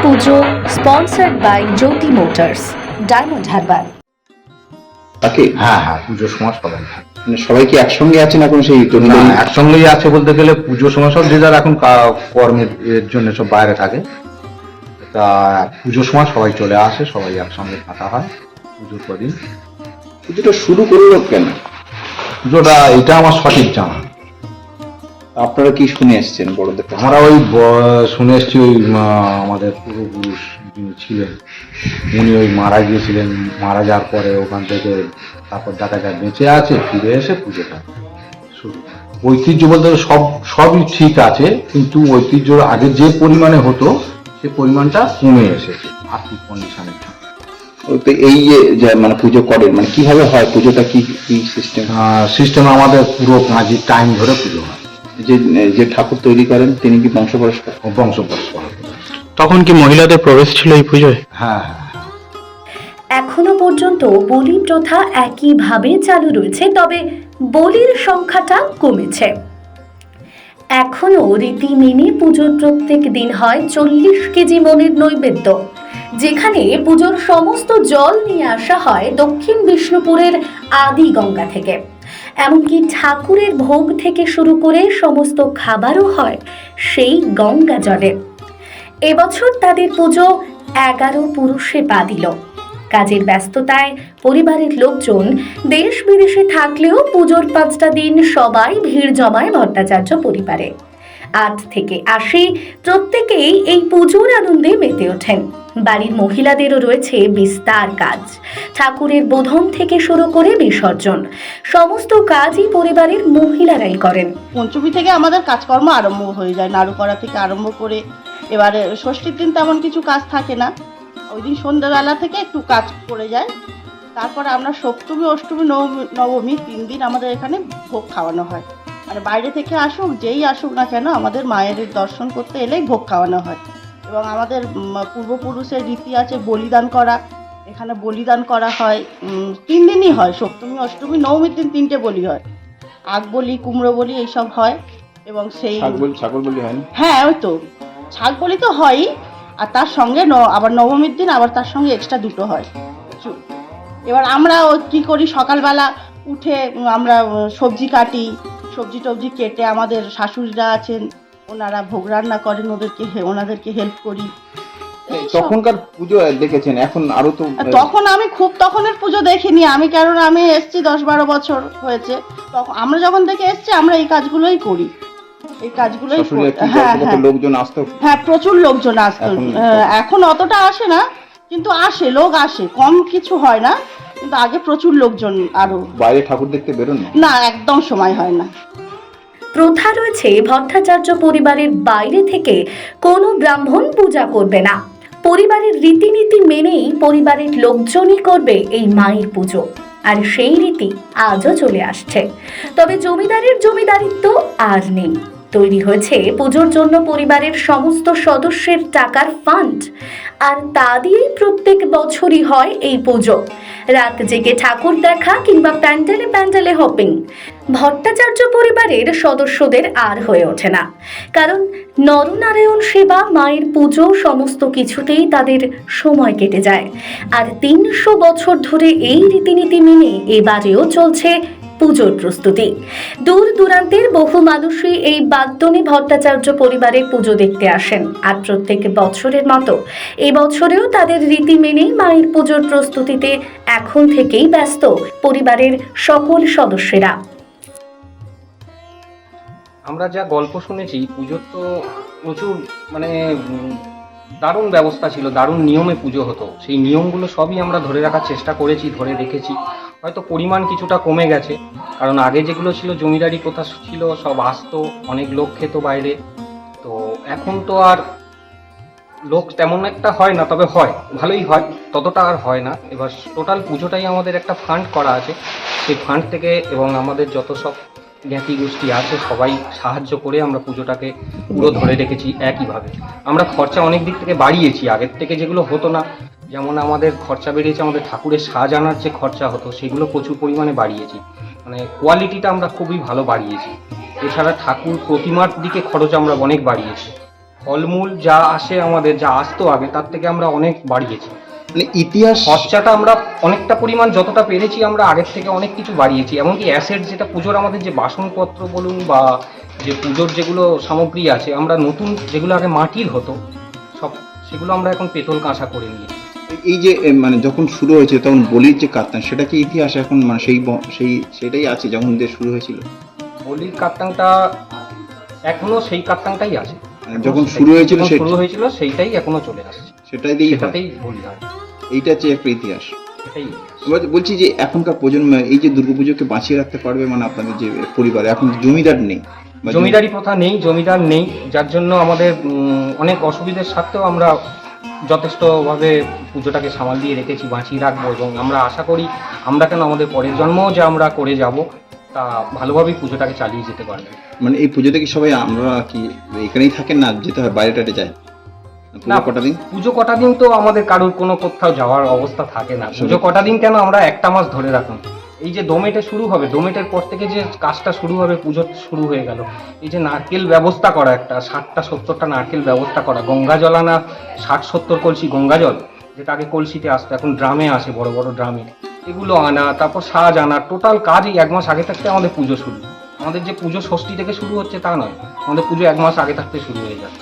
Puja sponsored by Jyoti Motors, Diamond Harbour. তাকে হ্যাঁ হ্যাঁ, পুজোর সময় সবাই মানে সবাই কি একসঙ্গে আছেন এখন? সেই না, একসঙ্গেই আছে বলতে গেলে পুজোর সময় সব যে যার এখন কর্মের এর জন্য সব বাইরে থাকে, তা পুজোর সময় সবাই চলে আসে, সবাই একসঙ্গে থাকা হয় পুজোর কদিন। পুজোটা শুরু করলো কেন? পুজোটা এটা আমার সঠিক জানা। আপনারা কি শুনে এসছেন বড়দের কাছে? আমরা ওই শুনে এসছি, ওই আমাদের পূর্বপুরুষ যিনি ছিলেন উনি ওই মারা গিয়েছিলেন, মারা যাওয়ার পরে ওখান থেকে তারপর দেখা যায় বেঁচে আছে, ফিরে এসে পুজোটা শুরু। ঐতিহ্য বলতে সবই ঠিক আছে, কিন্তু ঐতিহ্যর আগে যে পরিমাণে হতো সে পরিমাণটা কমে এসেছে আর্থিক কন্ডিশনের জন্য। তো এই যে মানে পুজো করেন, মানে কিভাবে হয় পুজোটা, কি কি সিস্টেম? সিস্টেম আমাদের পুরো 5 টাইম ধরে পুজো হয়। যে যে ঠাকুর তৈরি করেন তিনি কি বংশ পরস্পর? বংশ পরস্পর। তখন কি মহিলাদের প্রবেশ ছিল এই পুজোয়? হ্যাঁ হ্যাঁ। এখনো পর্যন্ত বলি প্রথা একইভাবে চালু রয়েছে, তবে বলির সংখ্যাটা কমেছে। এখনো রীতি মেনে পুজোর প্রত্যেক দিন হয় 40 কেজি মনের নৈবেদ্য, যেখানে পুজোর সমস্ত জল নিয়ে আসা হয় দক্ষিণ বিষ্ণুপুরের আদি গঙ্গা থেকে। এমনকি ঠাকুরের ভোগ থেকে শুরু করে সমস্ত খাবারও হয় সেই গঙ্গা জলে। এবছর তাদের পুজো 11 পুরুষে পা দিল। কাজের ব্যস্ততায় পরিবারের লোকজন দেশ বিদেশে থাকলেও পুজোর 5টা দিন সবাই ভিড় জমায় ভট্টাচার্য পরিবারে। 8 থেকে 80 প্রত্যেকেই এই পুজোর আনন্দে মেতে ওঠেন। বাড়ির মহিলাদেরও রয়েছে বিস্তার কাজ, ঠাকুরের বোধন থেকে শুরু করে বিসর্জন, সমস্ত কাজই পরিবারের মহিলারাই করেন। পঞ্চমী থেকে আমাদের কাজকর্ম আরম্ভ হয়ে যায়, নাড়ু করা থেকে আরম্ভ করে। এবারে ষষ্ঠীর দিন তেমন কিছু কাজ থাকে না, ওই দিন সন্ধ্যাবেলা থেকে একটু কাজ পড়ে যায়। তারপরে আমরা সপ্তমী, অষ্টমী, নবমী 3 দিন আমাদের এখানে ভোগ খাওয়ানো হয়। মানে বাইরে থেকে আসুক, যেই আসুক না কেন, আমাদের মায়ের দর্শন করতে এলেই ভোগ খাওয়ানো হয়। এবং আমাদের পূর্বপুরুষের রীতি আছে বলিদান করা, এখানে বলিদান করা হয়। 3 দিনই হয়, সপ্তমী, অষ্টমী, নবমীর দিন 3টে বলি হয়। আগ বলি, কুমড়ো বলি এইসব হয়। এবং সেই ছাগল বলি হয় না? হ্যাঁ, ওই তো ছাগ বলি তো হয়ই, আর তার সঙ্গে আবার নবমীর দিন আবার তার সঙ্গে এক্সট্রা 2টো হয়। এবার আমরা কি করি, সকালবেলা উঠে আমরা সবজি কাটি, সবজি টবজি কেটে আমাদের শাশুড়িরা আছেন ওনারা ভোগ রান্না করেন, ওনাদেরকে হেল্প করি। তখনকার পুজো দেখেছেন, এখন আরো তো। তখন আমি খুব তখনের পুজো দেখিনি আমি, কারণ আমি এসছি 10-12 বছর হয়েছে। তখন আমরা যখন থেকে এসছি আমরা এই কাজগুলোই করি, এই কাজগুলোই। হ্যাঁ হ্যাঁ, লোকজন আসতো। হ্যাঁ, প্রচুর লোকজন আসতো। এখন অতটা আসে না, কিন্তু আসে, লোক আসে, কম কিছু হয় না, কিন্তু আগে প্রচুর লোকজন। আরো বাইরে ঠাকুর দেখতে বেরোন না, একদম সময় হয় না। প্রথা রয়েছে ভট্টাচার্য পরিবারের বাইরে থেকে কোনো ব্রাহ্মণ পূজা করবে না। পরিবারের রীতিনীতি মেনেই পরিবারের লোকজনই করবে এই মায়ের পুজো, আর সেই রীতি আজও চলে আসছে। তবে জমিদারের জমিদারিত্ব আর নেই। তৈরি হয়েছে পুজোর জন্য পরিবারের সমস্ত সদস্যের টাকার ফান্ড, আর তা দিয়েই প্রত্যেক বছরই হয় এই পুজো। রাত জেগে ঠাকুর দেখা কিংবা প্যান্ডেলে প্যান্ডেলে হপিং ভট্টাচার্য পরিবারের সদস্যদের আর হয়ে ওঠে না, কারণ নরনারায়ণ সেবা, মায়ের পুজো সমস্ত কিছুতেই তাদের সময় কেটে যায়। আর 300 বছর ধরে এই রীতিনীতি মেনে এবারেও চলছে পুজোর প্রস্তুতি। দূর দূরান্তের বহু মানুষই এই বাগদনী ভট্টাচার্য পরিবারের পুজো দেখতে আসেন, আর প্রত্যেক বছরের মতো এবছরেও তাদের রীতি মেনেই মায়ের পুজোর প্রস্তুতিতে এখন থেকেই ব্যস্ত পরিবারের সকল সদস্যরা। আমরা যা গল্প শুনেছি, পুজোর তো প্রচুর মানে দারুণ ব্যবস্থা ছিল, দারুণ নিয়মে পুজো হতো। সেই নিয়মগুলো সবই আমরা ধরে রাখার চেষ্টা করেছি, ধরে রেখেছি। হয়তো পরিমাণ কিছুটা কমে গেছে, কারণ আগে যেগুলো ছিল জমিদারি প্রথা ছিল, সব আসতো, অনেক লোক খেত বাইরে। তো এখন তো আর লোক তেমন একটা হয় না, তবে হয়, ভালোই হয়, ততটা আর হয় না। এবার টোটাল পুজোটাই আমাদের একটা ফান্ড করা আছে, সেই ফান্ড থেকে এবং আমাদের যত সব জ্ঞাতি গোষ্ঠী আছে সবাই সাহায্য করে আমরা পুজোটাকে পুরো ধরে রেখেছি একইভাবে। আমরা খরচা অনেক দিক থেকে বাড়িয়েছি, আগের থেকে যেগুলো হতো না, যেমন আমাদের খরচা বেরিয়েছে, আমাদের ঠাকুরের সাজ আনার যে খরচা হতো সেগুলো প্রচুর পরিমাণে বাড়িয়েছি। মানে কোয়ালিটিটা আমরা খুবই ভালো বাড়িয়েছি। এছাড়া ঠাকুর প্রতিমার দিকে খরচ আমরা অনেক বাড়িয়েছি। ফলমূল যা আসে আমাদের, যা আসতো আগে তার থেকে আমরা অনেক বাড়িয়েছি। মানে ইতিহাস খরচাটা আমরা অনেকটা পরিমাণ যতটা পেরেছি আমরা আগের থেকে অনেক কিছু বাড়িয়েছি। এমনকি অ্যাসেট যেটা পুজোর আমাদের যে বাসনপত্র বলুন বা যে পুজোর যেগুলো সামগ্রী আছে, আমরা নতুন যেগুলো আগে মাটির হতো সব সেগুলো আমরা এখন পেতল কাঁসা করে নিয়েছি। এই যে মানে যখন শুরু হয়েছে তখন বলির যে কাত্তান, সেটা কি ইতিহাস এখন মানে সেটাই আছে যখন দিয়ে শুরু হয়েছিল? বলির কাত্তাংটা এখনো সেই কাত্তাংটাই আছে। মানে যখন শুরু হয়েছিল যখন শুরু হয়েছিল সেইটাই এখনো চলে আসছে, সেটাই দিয়েই হয়। সেটাতেই বলি হয়, এইটা হচ্ছে একটা ইতিহাস। এটাই ইতিহাস। এবার বলছি যে এখনকার প্রজন্ম এই যে দুর্গাপুজোকে বাঁচিয়ে রাখতে পারবে, মানে আপনাদের যে পরিবারে এখন জমিদার নেই বা জমিদারি প্রথা নেই, জমিদার নেই, যার জন্য আমাদের অনেক অসুবিধার সাথেও আমরা যথেষ্টভাবে পুজোটাকে সামাল দিয়ে রেখেছি, বাঁচিয়ে রাখবো। এবং আমরা আশা করি আমরা কেন, আমাদের পরের জন্মও যে আমরা করে যাব তা ভালোভাবেই পুজোটাকে চালিয়ে যেতে পারবে। মানে এই পুজোতে কি সবাই আমরা কি এখানেই থাকেন না যেতে হয় বাইরে টাইরে যায় না, পুজো কটা দিন? পুজো কটা দিন তো আমাদের কারোর কোনো কোথাও যাওয়ার অবস্থা থাকে না। পুজো কটা দিন কেন, আমরা একটা মাস ধরে রাখুন। এই যে দোমেটে শুরু হবে, দোমেটের পর থেকে যে কাজটা শুরু হবে, পুজো শুরু হয়ে গেল। এই যে নারকেল ব্যবস্থা করা, একটা 60-70টা নারকেল ব্যবস্থা করা, গঙ্গা জল আনা 60-70 কলসি গঙ্গা জল, যেটা আগে কলসিতে আসতো এখন ড্রামে আসে, বড় বড় ড্রামে, এগুলো আনা, তারপর সাজ আনা, টোটাল কাজ এই 1 মাস আগে থাকতে আমাদের পুজো শুরু। আমাদের যে পুজো ষষ্ঠী থেকে শুরু হচ্ছে তা নয়, আমাদের পুজো 1 মাস আগে থাকতে শুরু হয়ে যাচ্ছে।